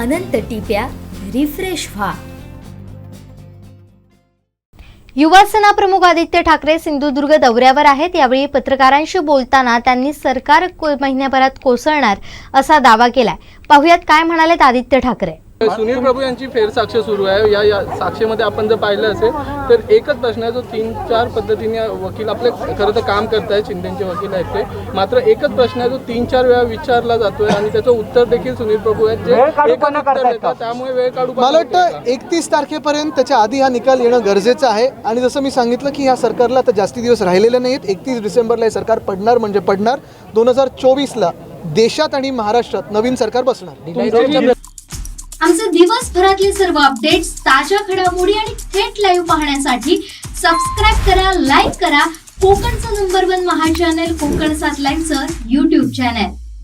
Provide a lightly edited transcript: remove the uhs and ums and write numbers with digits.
अनंत टिप्या refresh व्हा। युवासेना प्रमुख आदित्य ठाकरे सिंधुदुर्ग दौऱ्यावर आहेत। यावेळी पत्रकारांशी बोलताना त्यांनी सरकार महिन्याभरात कोसळणार असा दावा केलाय। पाहुयात काय म्हणालेत आदित्य ठाकरे। सुनील प्रभू यांची फेरसाक्ष सुरू आहे। या साक्षेमध्ये आपण जर पाहिलं असेल तर एकच प्रश्न आहे जो 3-4 पद्धतीने वकील आपले खरं तर काम करत आहेत, शिंदेचे वकील आहेत ते, मात्र एकच प्रश्न आहे जो 3-4 वेळा विचारला जातोय आणि त्याचं उत्तर देखील सुनील प्रभू आहेत जे एकच उत्तर देतात। त्यामुळे वेळ काढू मला वाटतं 31 तारखेपर्यंत त्याच्या आधी हा निकाल येणं गरजेचं आहे। आणि जसं मी सांगितलं की ह्या सरकारला तर जास्ती दिवस राहिलेले नाहीत। 31 डिसेंबरला हे सरकार पडणार म्हणजे पडणार। 2024ला देशात आणि महाराष्ट्रात नवीन सरकार बसणार। आमचे दिवसभरातले सर्व अपडेट्स, ताज्या घडामोडी आणि थेट लाईव्ह पाहण्यासाठी सबस्क्राईब करा, लाईक करा कोकणचं नंबर 1 महा चॅनल कोकण 7 लाईव्हचं YouTube चॅनल।